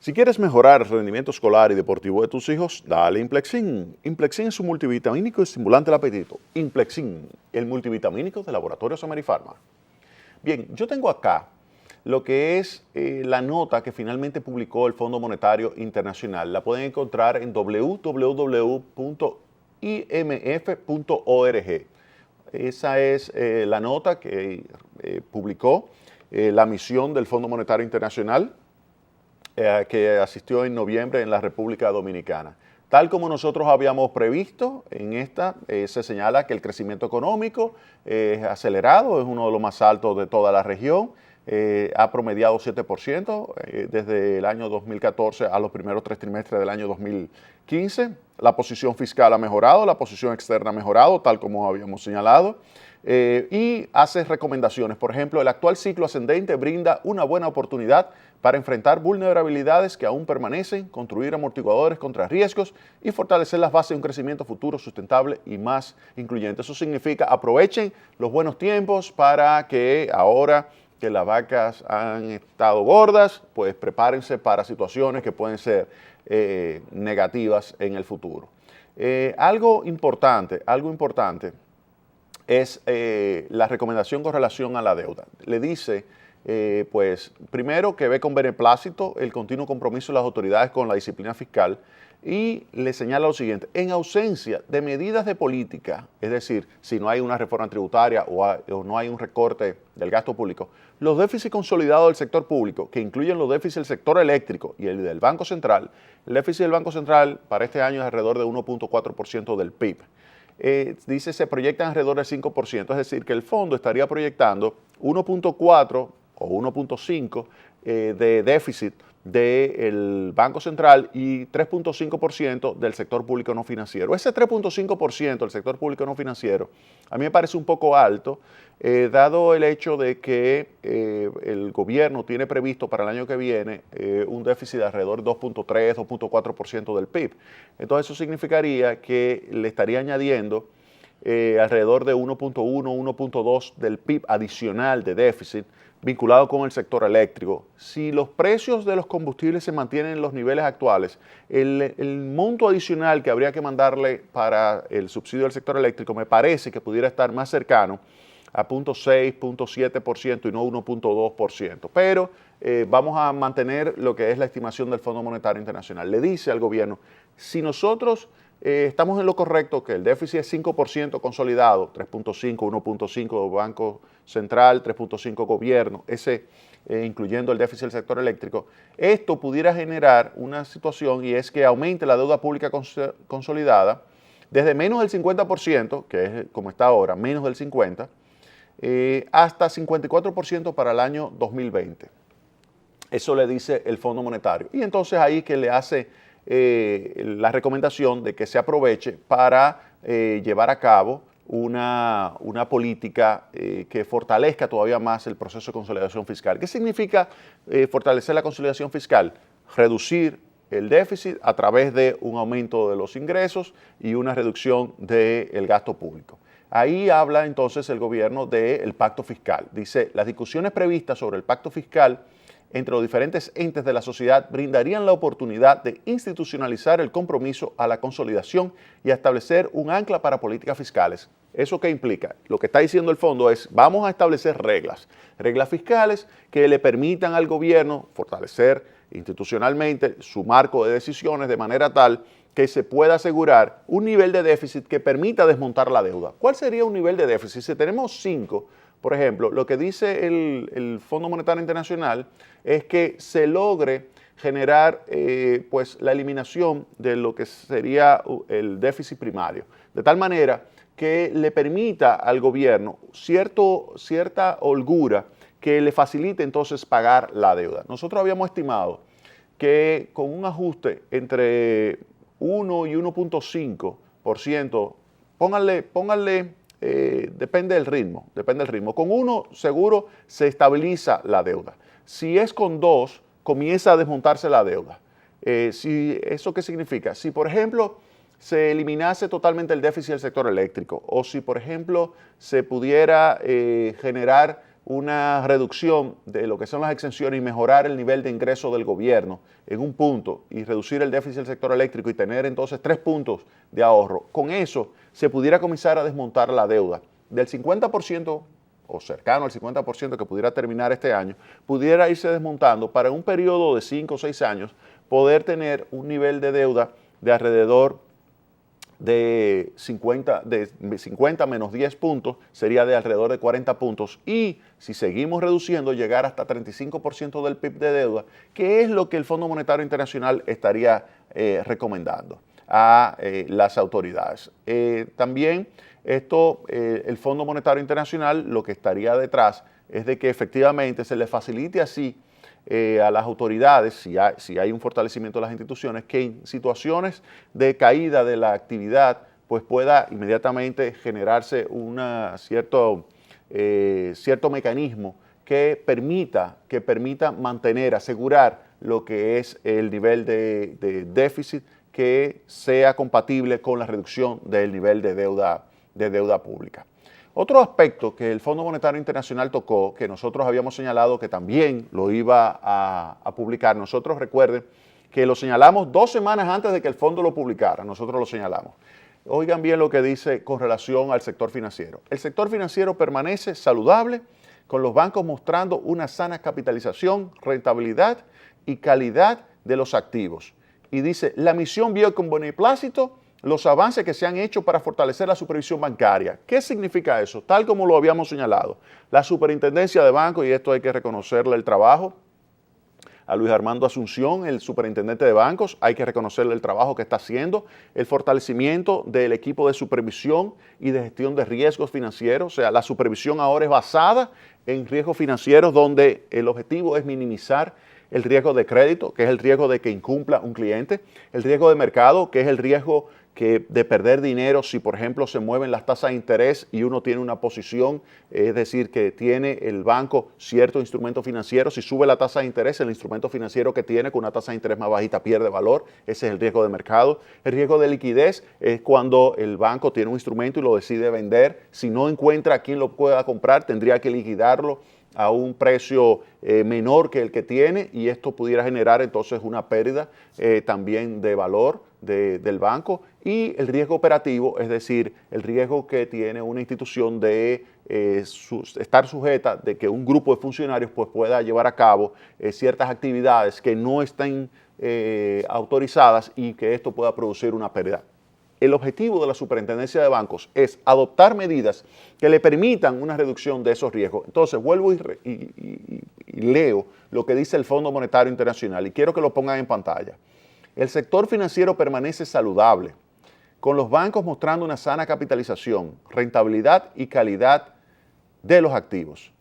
Si quieres mejorar el rendimiento escolar y deportivo de tus hijos, dale Implexin. Implexin es un multivitamínico estimulante del apetito. Implexin, el multivitamínico de Laboratorios Amerifarma. Bien, yo tengo acá lo que es la nota que finalmente publicó el Fondo Monetario Internacional. La pueden encontrar en www.imf.org. Esa es la nota que publicó la misión del Fondo Monetario Internacional que asistió en noviembre en la República Dominicana. Tal como nosotros habíamos previsto, en esta se señala que el crecimiento económico es acelerado, es uno de los más altos de toda la región, ha promediado 7% desde el año 2014 a los primeros 3 trimestres del año 2015. La posición fiscal ha mejorado, la posición externa ha mejorado, tal como habíamos señalado. Y hace recomendaciones. Por ejemplo, el actual ciclo ascendente brinda una buena oportunidad para enfrentar vulnerabilidades que aún permanecen, construir amortiguadores contra riesgos y fortalecer las bases de un crecimiento futuro sustentable y más incluyente. Eso significa aprovechen los buenos tiempos para que ahora que las vacas han estado gordas, pues prepárense para situaciones que pueden ser negativas en el futuro. Algo importante es la recomendación con relación a la deuda. Le dice, pues, primero que ve con beneplácito el continuo compromiso de las autoridades con la disciplina fiscal y le señala lo siguiente: en ausencia de medidas de política, es decir, si no hay una reforma tributaria o no hay un recorte del gasto público, los déficits consolidados del sector público, que incluyen los déficits del sector eléctrico y el del Banco Central, el déficit del Banco Central para este año es alrededor de 1.4% del PIB. Dice se proyectan alrededor del 5%, es decir, que el fondo estaría proyectando 1.4 o 1.5 de déficit del Banco Central y 3.5% del sector público no financiero. Ese 3.5% del sector público no financiero a mí me parece un poco alto, dado el hecho de que el gobierno tiene previsto para el año que viene un déficit de alrededor de 2.3, 2.4% del PIB. Entonces eso significaría que le estaría añadiendo alrededor de 1.1, 1.2 del PIB adicional de déficit vinculado con el sector eléctrico. Si los precios de los combustibles se mantienen en los niveles actuales, el monto adicional que habría que mandarle para el subsidio del sector eléctrico me parece que pudiera estar más cercano a 0.6, 0.7% y no 1.2%. Pero vamos a mantener lo que es la estimación del Fondo Monetario Internacional. Le dice al gobierno, si nosotros estamos en lo correcto, que el déficit es 5% consolidado, 3.5, 1.5 Banco Central, 3.5 gobierno, incluyendo el déficit del sector eléctrico, esto pudiera generar una situación y es que aumente la deuda pública consolidada desde menos del 50%, que es como está ahora, menos del 50%, hasta 54% para el año 2020. Eso le dice el Fondo Monetario. Y entonces ahí que le hace la recomendación de que se aproveche para llevar a cabo una política que fortalezca todavía más el proceso de consolidación fiscal. ¿Qué significa fortalecer la consolidación fiscal? Reducir el déficit a través de un aumento de los ingresos y una reducción del gasto público. Ahí habla entonces el gobierno del pacto fiscal. Dice, las discusiones previstas sobre el pacto fiscal entre los diferentes entes de la sociedad brindarían la oportunidad de institucionalizar el compromiso a la consolidación y a establecer un ancla para políticas fiscales. ¿Eso qué implica? Lo que está diciendo el fondo es, vamos a establecer reglas fiscales que le permitan al gobierno fortalecer institucionalmente su marco de decisiones de manera tal que se pueda asegurar un nivel de déficit que permita desmontar la deuda. ¿Cuál sería un nivel de déficit? Si tenemos 5, por ejemplo, lo que dice el Fondo Monetario Internacional es que se logre generar pues la eliminación de lo que sería el déficit primario, de tal manera que le permita al gobierno cierta holgura que le facilite entonces pagar la deuda. Nosotros habíamos estimado que con un ajuste entre 1 y 1.5%, pónganle depende del ritmo. Con 1 seguro se estabiliza la deuda. Si es con 2, comienza a desmontarse la deuda. ¿Eso qué significa? Si, por ejemplo, se eliminase totalmente el déficit del sector eléctrico o si, por ejemplo, se pudiera generar una reducción de lo que son las exenciones y mejorar el nivel de ingreso del gobierno en un punto y reducir el déficit del sector eléctrico y tener entonces 3 puntos de ahorro, con eso se pudiera comenzar a desmontar la deuda del 50% o cercano al 50% que pudiera terminar este año, pudiera irse desmontando para un periodo de 5 o 6 años poder tener un nivel de deuda de alrededor de 50 menos 10 puntos, sería de alrededor de 40 puntos. Y si seguimos reduciendo, llegar hasta 35% del PIB de deuda, que es lo que el Fondo Monetario Internacional estaría recomendando a las autoridades. También el Fondo Monetario Internacional lo que estaría detrás es de que efectivamente se le facilite así a las autoridades, si hay un fortalecimiento de las instituciones, que en situaciones de caída de la actividad pues pueda inmediatamente generarse cierto mecanismo que permita mantener, asegurar lo que es el nivel de déficit que sea compatible con la reducción del nivel de deuda pública. Otro aspecto que el Fondo Monetario Internacional tocó, que nosotros habíamos señalado que también lo iba a publicar, nosotros recuerden que lo señalamos 2 semanas antes de que el fondo lo publicara, nosotros lo señalamos. Oigan bien lo que dice con relación al sector financiero. El sector financiero permanece saludable, con los bancos mostrando una sana capitalización, rentabilidad y calidad de los activos. Y dice, la misión vio con beneplácito los avances que se han hecho para fortalecer la supervisión bancaria. ¿Qué significa eso? Tal como lo habíamos señalado, la superintendencia de bancos, y esto hay que reconocerle el trabajo a Luis Armando Asunción, el superintendente de bancos, hay que reconocerle el trabajo que está haciendo, el fortalecimiento del equipo de supervisión y de gestión de riesgos financieros, o sea, la supervisión ahora es basada en riesgos financieros donde el objetivo es minimizar el riesgo de crédito, que es el riesgo de que incumpla un cliente, el riesgo de mercado, que es el riesgo de perder dinero si, por ejemplo, se mueven las tasas de interés y uno tiene una posición, es decir, que tiene el banco cierto instrumento financiero, si sube la tasa de interés, el instrumento financiero que tiene con una tasa de interés más bajita pierde valor, ese es el riesgo de mercado. El riesgo de liquidez es cuando el banco tiene un instrumento y lo decide vender, si no encuentra a quien lo pueda comprar, tendría que liquidarlo a un precio menor que el que tiene y esto pudiera generar entonces una pérdida también de valor del banco, y el riesgo operativo, es decir, el riesgo que tiene una institución de estar sujeta de que un grupo de funcionarios pues, pueda llevar a cabo ciertas actividades que no estén autorizadas y que esto pueda producir una pérdida. El objetivo de la Superintendencia de Bancos es adoptar medidas que le permitan una reducción de esos riesgos. Entonces, vuelvo y leo lo que dice el Fondo Monetario Internacional y quiero que lo pongan en pantalla. El sector financiero permanece saludable, con los bancos mostrando una sana capitalización, rentabilidad y calidad de los activos.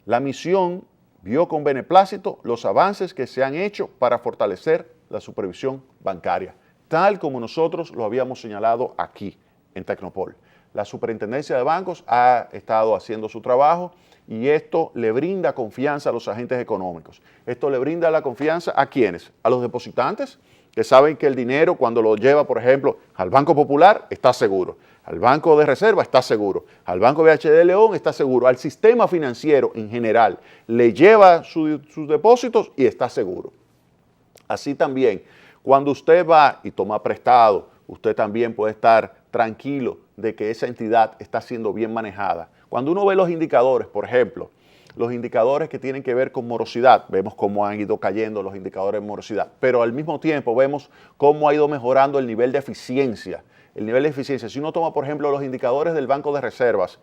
La misión vio con beneplácito los avances que se han hecho para fortalecer la supervisión bancaria, tal como nosotros lo habíamos señalado aquí en Tecnopol. La Superintendencia de Bancos ha estado haciendo su trabajo y esto le brinda confianza a los agentes económicos. Esto le brinda la confianza ¿a quiénes? A los depositantes, que saben que el dinero cuando lo lleva, por ejemplo, al Banco Popular está seguro, al Banco de Reserva está seguro, al Banco BHD León está seguro, al sistema financiero en general le lleva sus depósitos y está seguro. Así también, cuando usted va y toma prestado, usted también puede estar tranquilo de que esa entidad está siendo bien manejada. Cuando uno ve los indicadores, por ejemplo, los indicadores que tienen que ver con morosidad, vemos cómo han ido cayendo los indicadores de morosidad, pero al mismo tiempo vemos cómo ha ido mejorando el nivel de eficiencia. El nivel de eficiencia, si uno toma, por ejemplo, los indicadores del Banco de Reservas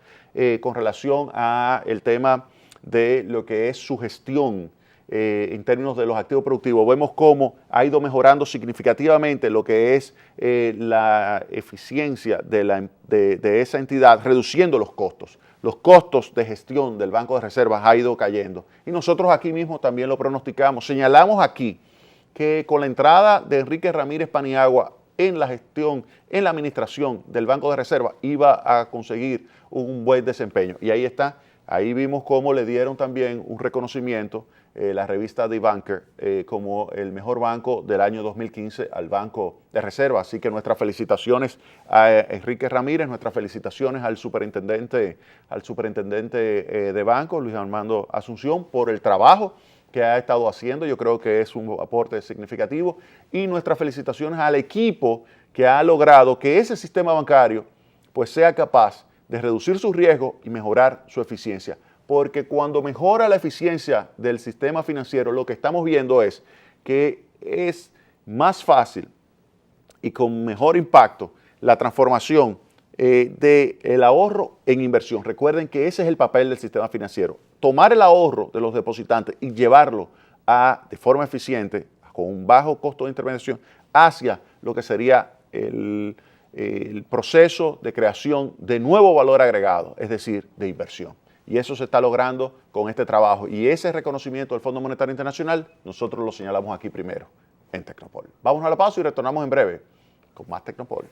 con relación al tema de lo que es su gestión, en términos de los activos productivos, vemos cómo ha ido mejorando significativamente lo que es la eficiencia de esa entidad, reduciendo los costos. Los costos de gestión del Banco de Reservas ha ido cayendo. Y nosotros aquí mismo también lo pronosticamos. Señalamos aquí que con la entrada de Enrique Ramírez Paniagua en la gestión, en la administración del Banco de Reserva, iba a conseguir un buen desempeño. Y ahí está. Ahí vimos cómo le dieron también un reconocimiento la revista The Banker como el mejor banco del año 2015 al Banco de Reserva. Así que nuestras felicitaciones a Enrique Ramírez, nuestras felicitaciones al superintendente de banco, Luis Armando Asunción, por el trabajo que ha estado haciendo. Yo creo que es un aporte significativo. Y nuestras felicitaciones al equipo que ha logrado que ese sistema bancario pues sea capaz de reducir su riesgo y mejorar su eficiencia. Porque cuando mejora la eficiencia del sistema financiero, lo que estamos viendo es que es más fácil y con mejor impacto la transformación del ahorro en inversión. Recuerden que ese es el papel del sistema financiero. Tomar el ahorro de los depositantes y llevarlo de forma eficiente, con un bajo costo de intervención, hacia lo que sería el proceso de creación de nuevo valor agregado, es decir, de inversión. Y eso se está logrando con este trabajo. Y ese reconocimiento del Fondo Monetario Internacional, nosotros lo señalamos aquí primero, en Tecnopol. Vamos a la pausa y retornamos en breve con más Tecnopol.